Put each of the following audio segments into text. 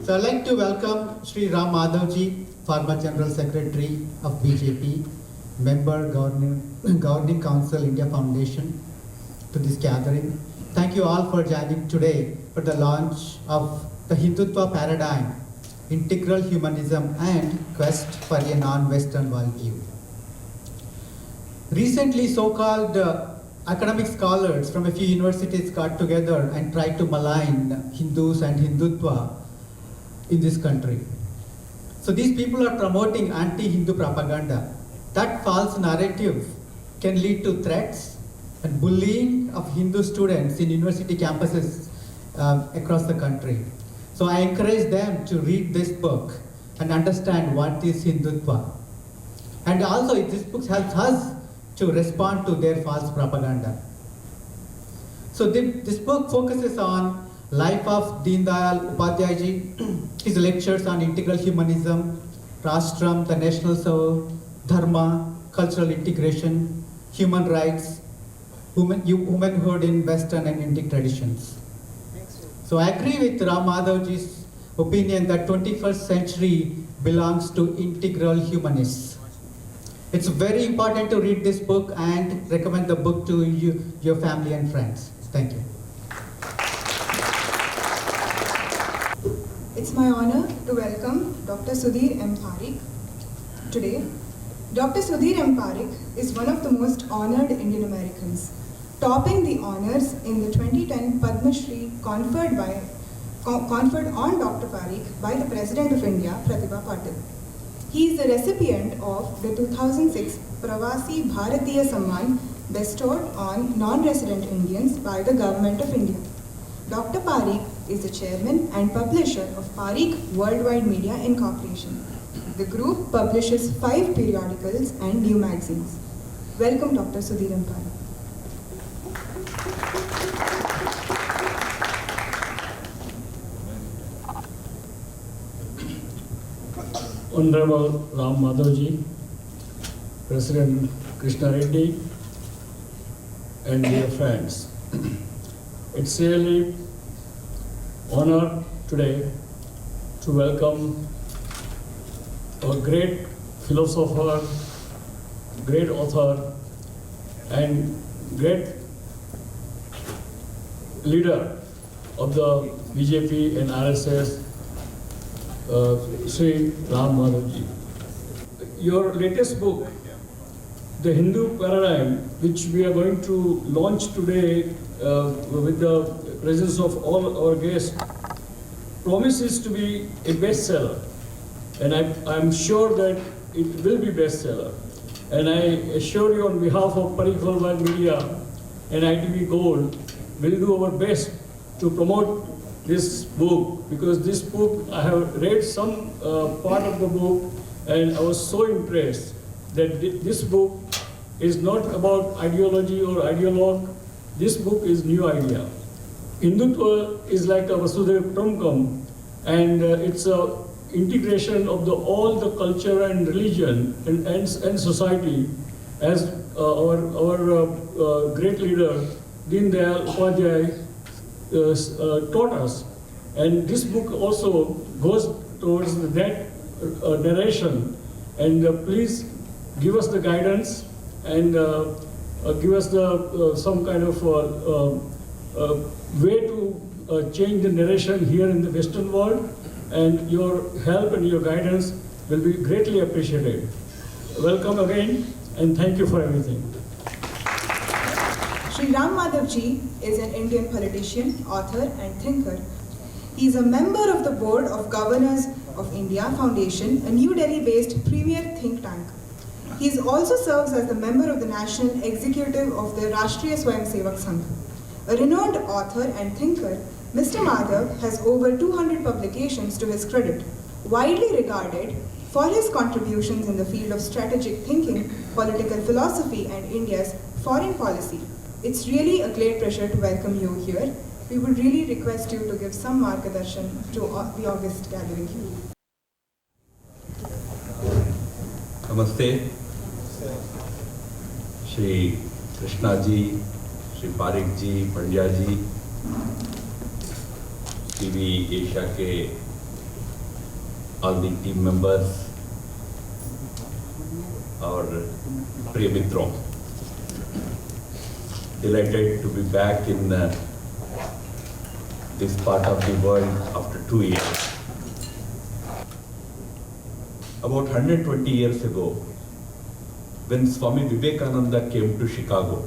So I'd like to welcome Sri Ram Madhavji, former General Secretary of BJP, member Governing Council India Foundation, to this gathering. Thank you all for joining today for the launch of the Hindutva paradigm, integral humanism and quest for a non-Western worldview. Recently, so-called academic scholars from a few universities got together and tried to malign Hindus and Hindutva in this country. So these people are promoting anti-Hindu propaganda. That false narrative can lead to threats and bullying of Hindu students in university campuses across the country. So I encourage them to read this book and understand what is Hindutva. And also this book helps us to respond to their false propaganda. So this book focuses on life of Deen Dayal Upadhyay ji, his lectures on integral humanism, Rashtra, the national soul, dharma, cultural integration, human rights, womanhood in Western and Indic traditions. So I agree with Ram Madhavji's opinion that 21st century belongs to integral humanists. It's very important to read this book and recommend the book to your family and friends. Thank you. It's my honor to welcome Dr. Sudhir M. Parikh today. Dr. Sudhir M. Parikh is one of the most honored Indian Americans, topping the honors in the 2010 Padma Shri conferred on Dr. Parikh by the President of India, Pratibha Patil. He is the recipient of the 2006 Pravasi Bharatiya Samman bestowed on non-resident Indians by the Government of India. Dr. Parikh is the chairman and publisher of Parikh Worldwide Media Incorporation. The group publishes 5 periodicals and new magazines. Welcome, Dr. Sudhir M. Parikh. Honorable Ram Madhavji, President Krishna Reddy, and dear friends. It's really honor today to welcome a great philosopher, great author, and great leader of the BJP and RSS, Sri Ram Madhavji. Your latest book, The Hindu Paradigm, which we are going to launch today with the presence of all our guests, promises to be a bestseller. And I'm sure that it will be bestseller. And I assure you on behalf of Parikh Worldwide Media and ITV Gold, we'll do our best to promote this book, because this book, I have read some part of the book and I was so impressed that this book is not about ideology or ideologue. This book is new idea. Hindutva is like a Vasudhaiva Kutumbakam, and it's a integration of all the culture and religion and society, as our great leader Deen Dayal Upadhyay taught us. And this book also goes towards that narration. And please give us the guidance and give us some kind of way to change the narration here in the Western world. And your help and your guidance will be greatly appreciated. Welcome again, and thank you for everything. Sri Ram Madhavji is an Indian politician, author and thinker. He is a member of the Board of Governors of India Foundation, a New Delhi-based premier think tank. He also serves as the member of the National Executive of the Rashtriya Swayamsevak Sangh. A renowned author and thinker, Mr. Madhav has over 200 publications to his credit, widely regarded for his contributions in the field of strategic thinking, political philosophy, and India's foreign policy. It's really a great pleasure to welcome you here. We would really request you to give some margadarshan to the August gathering here. Namaste. Shri Krishna ji, Shri Parikh ji, Pandya ji, TV Asia के all the team members, our Priya Mitro. Delighted to be back in this part of the world after 2 years. About 120 years ago, when Swami Vivekananda came to Chicago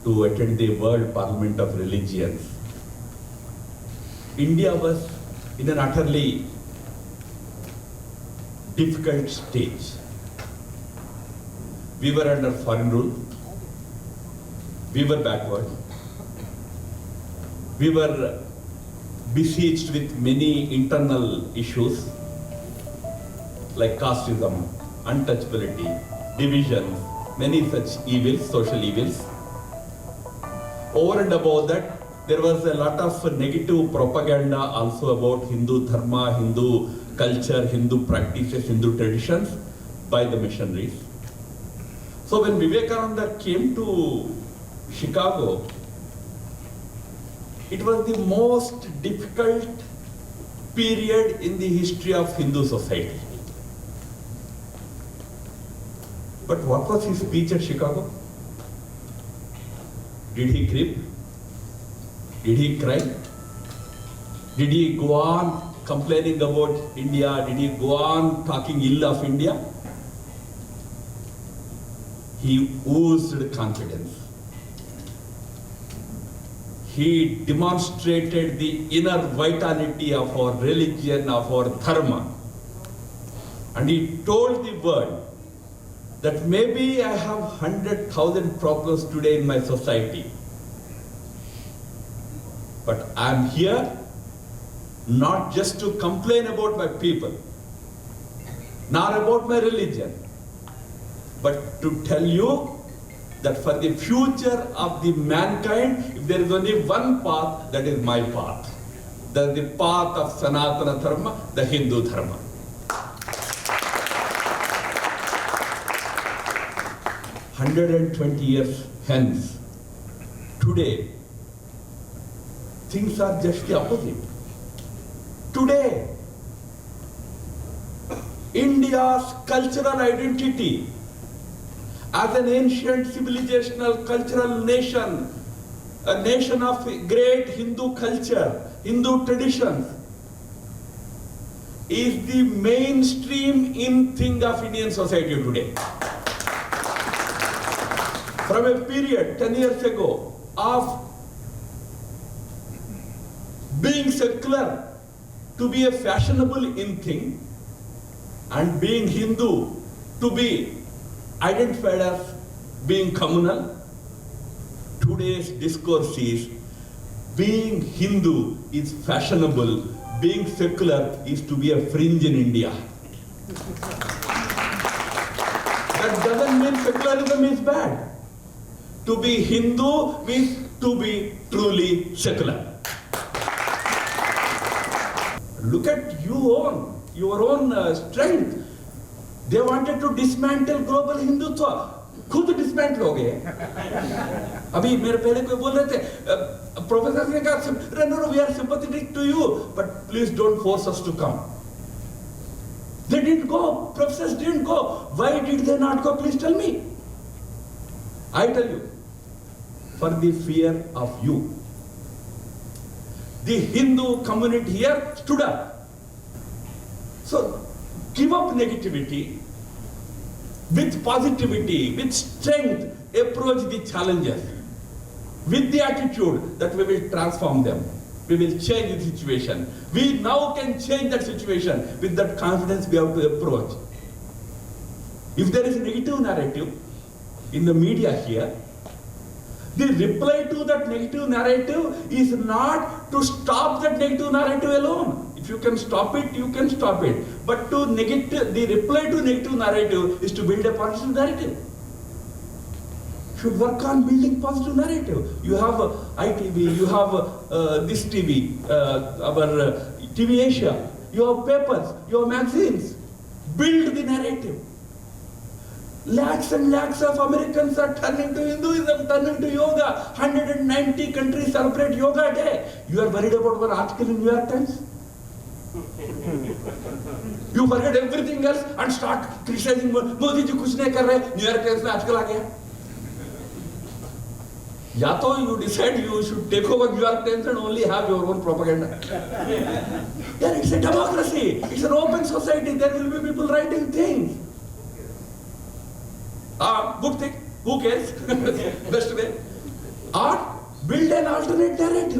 to attend the World Parliament of Religions, India was in an utterly difficult stage. We were under foreign rule, we were backward, we were besieged with many internal issues like casteism, untouchability, division, many such evils, social evils. Over and above that, there was a lot of negative propaganda also about Hindu dharma, Hindu culture, Hindu practices, Hindu traditions by the missionaries. So when Vivekananda came to Chicago, it was the most difficult period in the history of Hindu society. But what was his speech at Chicago? Did he creep? Did he cry? Did he go on complaining about India? Did he go on talking ill of India? He oozed confidence. He demonstrated the inner vitality of our religion, of our dharma. And he told the world that maybe I have 100,000 problems today in my society, but I'm here not just to complain about my people, nor about my religion, but to tell you that for the future of the mankind, if there is only one path, that is my path. That is the path of Sanatana Dharma, the Hindu Dharma. "120 years hence, today, things are just the opposite. Today, India's cultural identity as an ancient civilizational cultural nation, a nation of great Hindu culture, Hindu traditions, is the mainstream in thing of Indian society today. From a period 10 years ago of being secular to be a fashionable in thing, and being Hindu to be identified as being communal, today's discourse is being Hindu is fashionable, being secular is to be a fringe in India. That doesn't mean secularism is bad. To be Hindu means to be truly secular. Look at your own strength. They wanted to dismantle global Hindutva. खुद dismantle हो गए। अभी मेरे पहले कोई बोल रहे थे, प्रोफेसर ने कहा, no, we are sympathetic to you, but please don't force us to come. They didn't go. Professors didn't go. Why did they not go? Please tell me. I tell you, for the fear of you. The Hindu community here stood up. So give up negativity, with positivity, with strength, approach the challenges, with the attitude that we will transform them. We will change the situation. We now can change that situation. With that confidence we have to approach. If there is a negative narrative in the media here, the reply to that negative narrative is not to stop that negative narrative alone. If you can stop it, you can stop it. But the reply to negative narrative is to build a positive narrative. Should work on building positive narrative. You have ITV, you have this TV, our TV Asia, you have papers, you have magazines. Build the narrative. Lakhs and lakhs of Americans are turning to Hinduism, turning to yoga. 190 countries celebrate Yoga Day. You are worried about one article in New York Times? You forget everything else and start criticizing Modi ji कुछ नहीं कर रहे, New York Times में आजकल आ गया. या तो you decide you should take over New York Times and only have your own propaganda. Yeah, it's a democracy. It's an open society. There will be people writing things. Good thing. Who cares? Best way. Or build an alternate narrative.